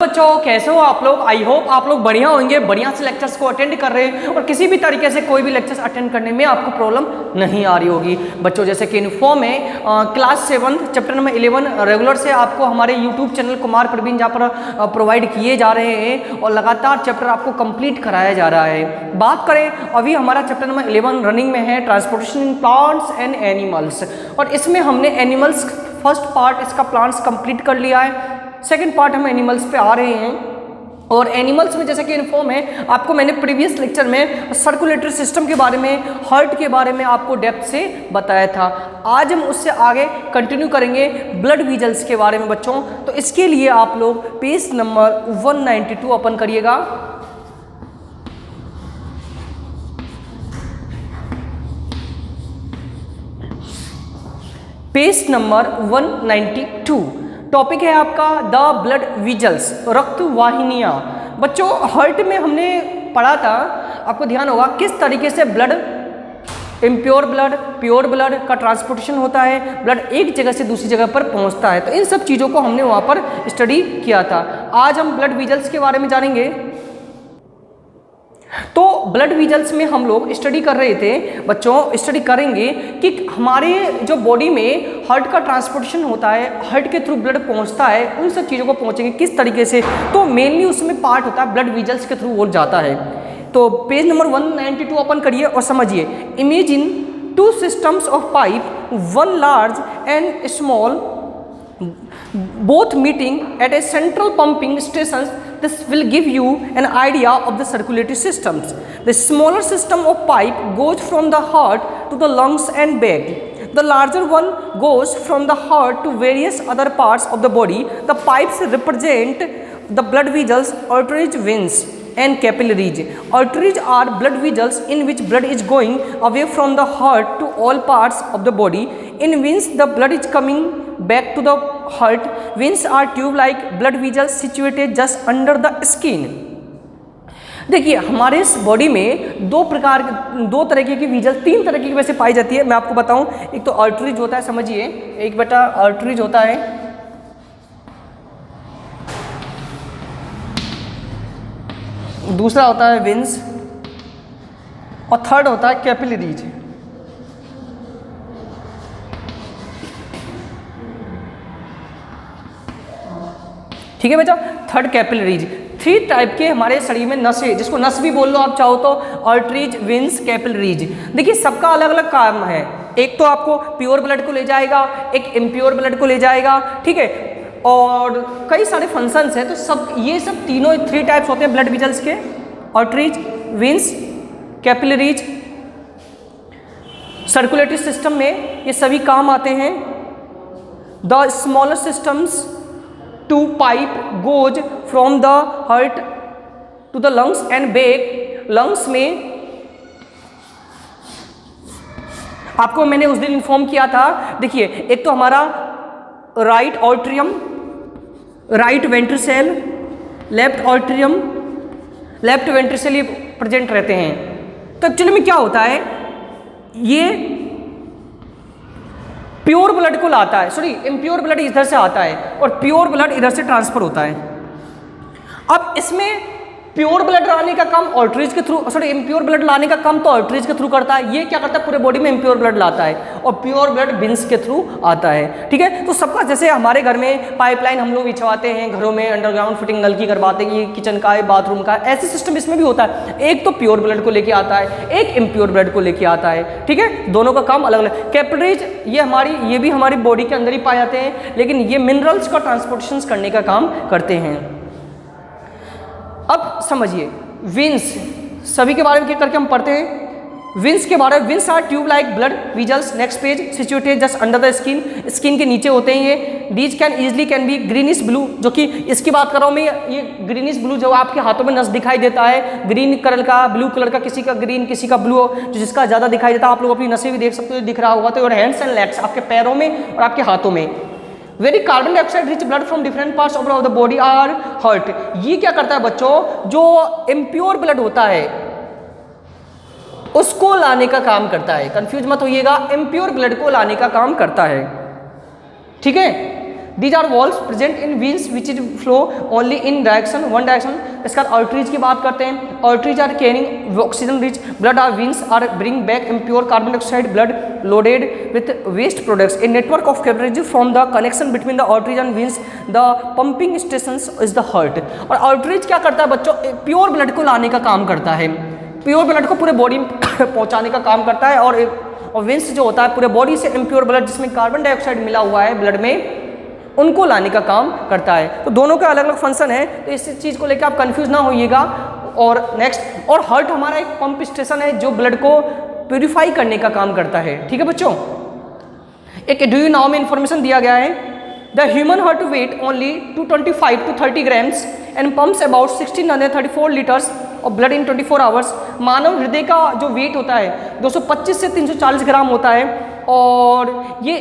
बच्चों कैसे हो आप लोग। आई होप आप लोग बढ़िया होंगे, बढ़िया से लेक्चर्स को अटेंड कर रहे हैं और किसी भी तरीके से कोई भी लेक्चर्स अटेंड करने में आपको प्रॉब्लम नहीं आ रही होगी। बच्चों जैसे कि इन्फॉर्म है क्लास 7 चैप्टर नंबर 11 रेगुलर से आपको हमारे यूट्यूब चैनल कुमार प्रवीण जहाँ पर प्रोवाइड किए जा रहे हैं और लगातार चैप्टर आपको कंप्लीट कराया जा रहा है। बात करें अभी हमारा चैप्टर नंबर 11 रनिंग में है, transportation in plants and animals, और इसमें हमने एनिमल्स फर्स्ट पार्ट इसका प्लांट्स कंप्लीट कर लिया है। सेकेंड पार्ट हम एनिमल्स पे आ रहे हैं और एनिमल्स में जैसे कि इन्फॉर्म है आपको मैंने प्रीवियस लेक्चर में सर्कुलेटरी सिस्टम के बारे में, हार्ट के बारे में आपको डेप्थ से बताया था। आज हम उससे आगे कंटिन्यू करेंगे ब्लड वीजल्स के बारे में बच्चों। तो इसके लिए आप लोग पेज नंबर 192 ओपन करिएगा। पेज नंबर 192 टॉपिक है आपका द ब्लड वीजल्स, रक्त वाहिनियाँ। बच्चों हार्ट में हमने पढ़ा था, आपको ध्यान होगा किस तरीके से blood, impure blood, pure blood का ट्रांसपोर्टेशन होता है, ब्लड एक जगह से दूसरी जगह पर पहुंचता है। तो इन सब चीज़ों को हमने वहाँ पर स्टडी किया था। आज हम ब्लड वीजल्स के बारे में जानेंगे। तो ब्लड वीजल्स में हम लोग स्टडी कर रहे थे बच्चों, स्टडी करेंगे कि हमारे जो बॉडी में हार्ट का ट्रांसपोर्टेशन होता है, हार्ट के थ्रू ब्लड पहुंचता है, उन सब चीज़ों को पहुंचेंगे किस तरीके से। तो मेनली उसमें पार्ट होता है ब्लड वीजल्स के थ्रू वो जाता है। तो पेज नंबर 192 ओपन करिए और समझिए। Imagine two systems of pipe, one large and small, both meeting at a central pumping stations. This will give you an idea of the circulatory systems. The smaller system of pipe goes from the heart to the lungs and back. The larger one goes from the heart to various other parts of the body. The pipes represent the blood vessels, arteries, veins and capillaries. Arteries are blood vessels in which blood is going away from the heart to all parts of the body. In veins the blood is coming back to the heart. Veins are tube-like blood vessels situated just under the skin. देखिए हमारे इस body में दो तरीके की वीजल, तीन तरह की वैसे पाई जाती है। मैं आपको बताऊं, एक तो आर्टरीज होता है, समझिए, एक बेटा आर्टरीज होता है, दूसरा होता है वेन्स और थर्ड होता है कैपिलरीज। ठीक है बेटा, थर्ड कैपिलरीज। थ्री टाइप के हमारे शरीर में नसें, जिसको नस भी बोल लो आप चाहो तो, आर्टरीज, वेन्स, कैपिलरीज। देखिए सबका अलग अलग काम है। एक तो आपको प्योर ब्लड को ले जाएगा, एक इम्प्योर ब्लड को ले जाएगा, ठीक है, और कई सारे फंक्शंस हैं। तो सब ये सब तीनों थ्री टाइप्स होते हैं ब्लड वीजल्स के, arteries, veins, capillaries. Circulatory system में ये सभी काम आते हैं। The smaller systems to pipe goes from the heart to the lungs and back. Lungs में आपको मैंने उस दिन इन्फॉर्म किया था, देखिए एक तो हमारा right atrium, right ventricle, left atrium, left ventricle ये प्रेजेंट रहते हैं। तो एक्चुअली में क्या होता है, ये प्योर ब्लड को लाता है, सॉरी इम्प्योर ब्लड इधर से आता है और प्योर ब्लड इधर से ट्रांसफर होता है। अब इसमें प्योर ब्लड लाने का काम आर्टरीज के थ्रू, सॉरी इम्प्योर ब्लड लाने का काम तो आर्टरीज के थ्रू करता है। ये क्या करता है, पूरे बॉडी में इम्प्योर ब्लड लाता है और प्योर ब्लड वेन्स के थ्रू आता है। ठीक है, तो सबका जैसे हमारे घर में पाइपलाइन हम लोग बिछवाते हैं, घरों में अंडरग्राउंड फिटिंग नल की करवाते हैं, ये किचन का है, बाथरूम का, ऐसे सिस्टम इसमें भी होता है। एक तो प्योर ब्लड को लेके आता है, एक इम्प्योर ब्लड को लेके आता है। ठीक है, दोनों का काम अलग अलग। कैपिलरीज ये भी हमारी बॉडी के अंदर ही पाए जाते हैं, लेकिन ये मिनरल्स का ट्रांसपोर्टेशन करने का काम करते हैं। अब समझिए वेन्स, सभी के बारे में क्या करके हम पढ़ते हैं। वेन्स के बारे में, veins are tube like blood vessels, next page, situated just under the skin, skin के नीचे होते हैं ये। These can be greenish blue, जो कि इसकी बात कर रहा हूँ मैं, ये ग्रीनिश ब्लू जो आपके हाथों में नस दिखाई देता है, ग्रीन कलर का, ब्लू कलर का, किसी का ग्रीन किसी का ब्लू, जो जिसका ज़्यादा दिखाई देता है। आप लोग अपनी नसें भी देख सकते हो, दिख रहा होगा। तो योर हैंड्स एंड लेग्स, आपके पैरों में और आपके हाथों में। Very carbon dioxide rich blood from different parts of the body are heart. ये क्या करता है बच्चों, जो इम्प्योर ब्लड होता है उसको लाने का काम करता है। कंफ्यूज मत होइएगा, इम्प्योर ब्लड को लाने का काम करता है। ठीक है, these are walls present in veins which is flow only in direction, one direction. इसका आर्टरीज की बात करते हैं। Arteries are carrying oxygen rich blood, are veins are bring back impure carbon dioxide blood loaded with waste products. A network of capillaries from the connection between the arteries and veins, the pumping station is the heart. और arteries क्या करता है बच्चों, pure blood को लाने का काम करता है, प्योर ब्लड को पूरे बॉडी में पहुंचाने का काम करता है। और वेंस जो होता है पूरे बॉडी से इम्प्योर ब्लड जिसमें कार्बन डाइऑक्साइड मिला हुआ है ब्लड में, उनको लाने का काम करता है। तो दोनों का अलग अलग फंक्शन है, तो इस चीज़ को लेकर आप कंफ्यूज ना होइएगा। और नेक्स्ट, और हार्ट हमारा एक पंप स्टेशन है जो ब्लड को प्यूरिफाई करने का काम करता है। ठीक है बच्चों, एक डू यू नाउ में इंफॉर्मेशन दिया गया है। The human heart weight only 225 to 30 grams and pumps about 1634 litres of blood in 24 hours. मानव हृदय का जो वेट होता है 225 से 340 ग्राम होता है, और ये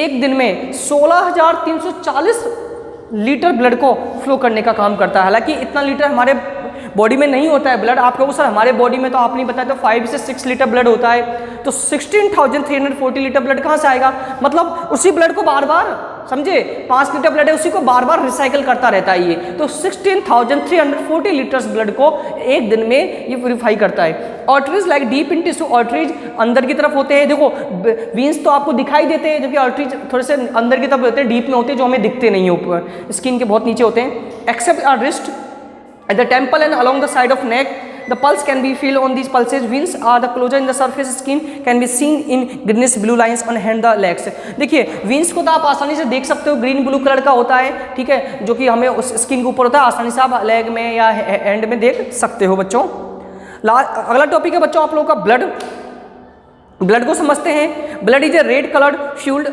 एक दिन में 16,340 लीटर ब्लड को फ्लो करने का काम करता है। हालांकि इतना लीटर हमारे बॉडी में नहीं होता है ब्लड। आप कहो सर हमारे बॉडी में तो आप नहीं बताए तो 5 से 6 लीटर ब्लड होता है, तो 16,340 लीटर ब्लड कहाँ से आएगा? मतलब उसी ब्लड को बार बार, समझे, 5 लीटर ब्लड है उसी को बार बार रिसाइकिल करता रहता है ये, तो 16,340 लीटर्स ब्लड को एक दिन में ये प्यूरिफाई करता है। Arteries like deep in tissue, arteries अंदर की तरफ होते हैं। देखो वीन्स तो आपको दिखाई देते हैं, जबकि आर्टरीज थोड़े से अंदर की तरफ होते हैं, डीप में होते हैं, जो हमें दिखते नहीं है, ऊपर स्किन के बहुत नीचे होते हैं। Except our wrist at the temple and along the side of neck, the pulse can be felt on these pulses. Veins are the closer in the surface skin, can be seen in greenish blue lines on hand the legs. देखिए veins को तो आप आसानी से देख सकते हो, green blue colour का होता है, ठीक है, जो कि हमें उस स्किन के ऊपर होता है, आसानी से आप लेग में या हैंड में देख सकते हो बच्चों। अगला टॉपिक है बच्चों आप लोगों का ब्लड। ब्लड को समझते हैं। Blood is a red coloured fluid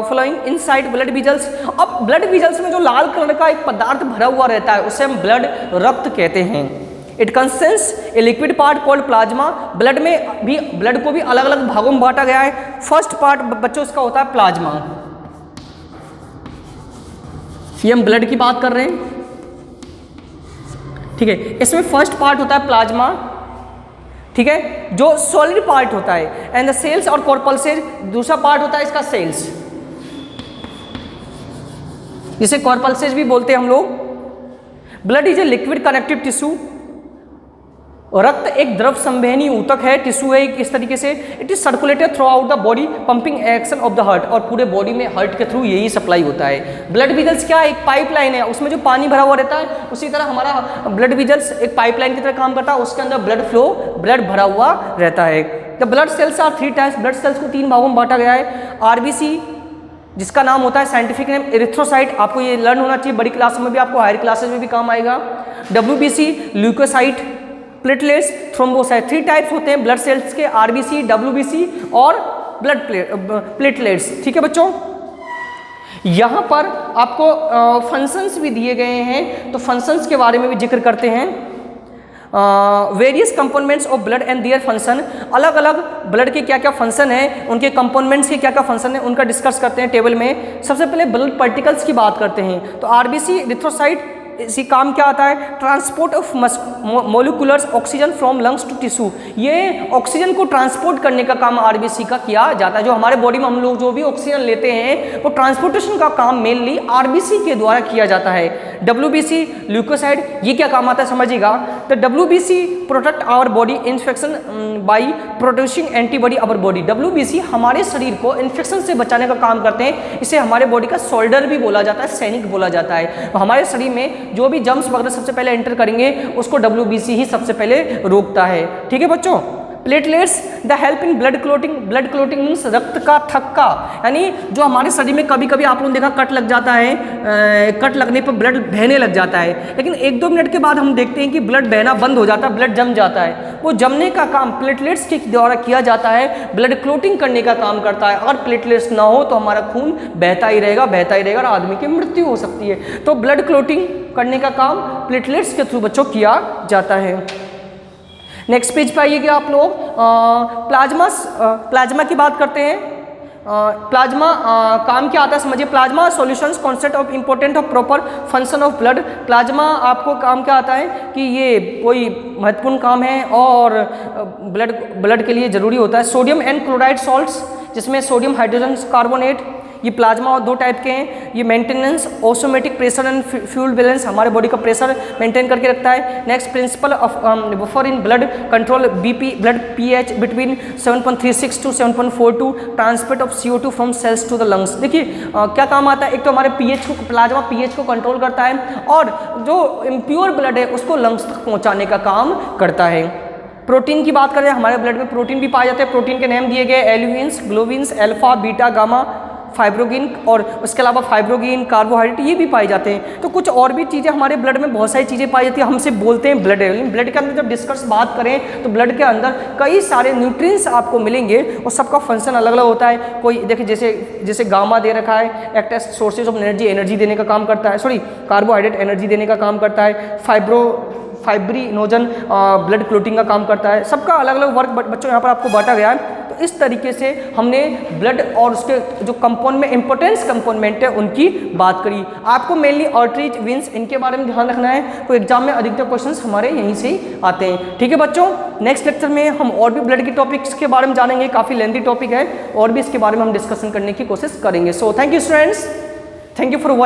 flowing inside blood vessels. अब ब्लड विजल्स में जो लाल कलर का एक पदार्थ भरा हुआ रहता है उसे हम ब्लड रक्त कहते हैं। It conscience a liquid part called plasma. Blood में भी, ब्लड को भी अलग अलग भागों में बांटा गया है। फर्स्ट पार्ट बच्चों इसका होता है प्लाज्मा। ये हम ब्लड की बात कर रहे हैं, ठीक है। इसमें फर्स्ट पार्ट होता है प्लाज्मा, ठीक है, जो सॉलिड पार्ट होता है। एंड द सेल्स और कॉर्पल्सेज, दूसरा पार्ट होता है इसका सेल्स, जिसे कॉर्पल्सेज भी बोलते हैं हम लोग। Blood is a liquid connective tissue. रक्त एक द्रव संवहनी ऊतक है, टिश्यू है इस तरीके से। It is circulated through out the body, pumping action of the heart. और पूरे बॉडी में हार्ट के थ्रू यही सप्लाई होता है। ब्लड विजल्स क्या है? एक पाइपलाइन है, उसमें जो पानी भरा हुआ रहता है, उसी तरह हमारा ब्लड विजल्स एक पाइपलाइन की तरह काम करता है। उसके अंदर ब्लड फ्लो, ब्लड भरा हुआ रहता है। The blood cells are 3 types. Blood cells को 3 भागों में बांटा गया है। आरबीसी, जिसका नाम होता है साइंटिफिक नेम एरिथ्रोसाइट, आपको ये लर्न होना चाहिए, बड़ी क्लास में भी आपको, हायर क्लासेस में भी काम आएगा। WBC leucocyte, platelets, thrombocyte. 3 types होते हैं ब्लड सेल्स के, आरबीसी, WBC और ब्लड प्लेटलेट्स, ठीक है बच्चों। यहाँ पर आपको फंक्शंस भी दिए गए हैं, तो फंक्शंस के बारे में भी जिक्र करते हैं। Various components of blood and their function, अलग अलग ब्लड के क्या क्या फंक्शन है, उनके कंपोनेंट्स के क्या क्या फंक्शन है, उनका डिस्कस करते हैं टेबल में। सबसे पहले ब्लड पार्टिकल्स की बात करते हैं। तो आरबीसी एरिथ्रोसाइट, इसी काम क्या आता है? Transport of moleculars oxygen from lungs to tissue. ये ऑक्सीजन को ट्रांसपोर्ट करने का काम आरबीसी का किया जाता है। जो हमारे बॉडी में हम लोग जो भी ऑक्सीजन लेते हैं, वो ट्रांसपोर्टेशन का काम मेनली आरबीसी के द्वारा किया जाता है। WBC ल्यूकोसाइड, ये क्या काम आता है समझिएगा। तो WBC protect our body infection by producing antibody our body. WBC हमारे शरीर को इन्फेक्शन से बचाने का काम करते हैं। इसे हमारे बॉडी का सोल्डर भी बोला जाता है, सैनिक बोला जाता है। तो हमारे शरीर में जो भी जम्स वगैरह सबसे पहले एंटर करेंगे उसको WBC ही सबसे पहले रोकता है, ठीक है बच्चों। Platelets the help in blood clotting. Blood clotting means रक्त का थक्का, यानी जो हमारे शरीर में कभी कभी आप लोगों ने देखा कट लग जाता है, कट लगने पर ब्लड बहने लग जाता है, लेकिन 1-2 मिनट के बाद हम देखते हैं कि ब्लड बहना बंद हो जाता है, ब्लड जम जाता है। वो जमने का काम प्लेटलेट्स के द्वारा किया जाता है, ब्लड क्लोटिंग करने का काम करता है। अगर प्लेटलेट्स ना हो तो हमारा खून बहता ही रहेगा, बहता ही रहेगा और आदमी की मृत्यु हो सकती है। तो ब्लड क्लोटिंग करने का काम प्लेटलेट्स के थ्रू बच्चों किया जाता है। नेक्स्ट पेज पे आइएगा आप लोग। प्लाज्मा की बात करते हैं। प्लाज्मा काम क्या आता है समझिए। Plasma solutions concept of important of proper function of blood. Plasma आपको काम क्या आता है कि ये कोई महत्वपूर्ण काम है और ब्लड के लिए ज़रूरी होता है। सोडियम एंड क्लोराइड सॉल्ट्स, जिसमें सोडियम हाइड्रोजन कार्बोनेट, ये प्लाज्मा दो टाइप के हैं, ये maintenance osmotic pressure and fuel balance, हमारे बॉडी का प्रेशर मेंटेन करके रखता है। Next principle of buffer in blood control BP blood pH between 7.36 to 7.42, transport of CO2 from cells to the lungs. देखिए क्या काम आता है, एक तो हमारे पीएच को, प्लाज्मा पीएच को कंट्रोल करता है और जो इम्प्योर ब्लड है उसको लंग्स तक पहुंचाने का काम करता है। प्रोटीन की बात करें, हमारे ब्लड में प्रोटीन भी पाए जाते हैं। प्रोटीन के नेम दिए गए एल्यूमिन्स, ग्लोबिन्स, अल्फा, बीटा, गामा, फाइब्रोगिन और उसके अलावा फाइब्रोगिन, कार्बोहाइड्रेट ये भी पाए जाते हैं। तो कुछ और भी चीज़ें हमारे ब्लड में बहुत सारी चीज़ें पाई जाती हैं, हमसे बोलते हैं ब्लड है, लेकिन ब्लड के अंदर जब डिस्कस बात करें तो ब्लड के अंदर कई सारे न्यूट्रिएंट्स आपको मिलेंगे और सबका फंक्शन अलग अलग होता है। कोई देखिए जैसे गामा दे रखा है, act as sources of energy देने का काम करता है, सॉरी कार्बोहाइड्रेट एनर्जी देने का काम करता है, फाइब्रिनोजन ब्लड क्लोटिंग का काम करता है। सबका अलग अलग वर्क बच्चों यहाँ पर आपको बांटा गया है। तो इस तरीके से हमने ब्लड और उसके जो कंपाउंड में इंपॉर्टेंस कंपोनेंट है उनकी बात करी। आपको मेनली आर्टरीज, वेन्स इनके बारे में ध्यान रखना है, तो एग्जाम में अधिकतर क्वेश्चंस हमारे यहीं से ही आते हैं। ठीक है बच्चों, नेक्स्ट लेक्चर में हम और भी ब्लड के टॉपिक्स के बारे में जानेंगे, काफ़ी लेंथी टॉपिक है और भी इसके बारे में हम डिस्कशन करने की कोशिश करेंगे। So thank you students, thank you for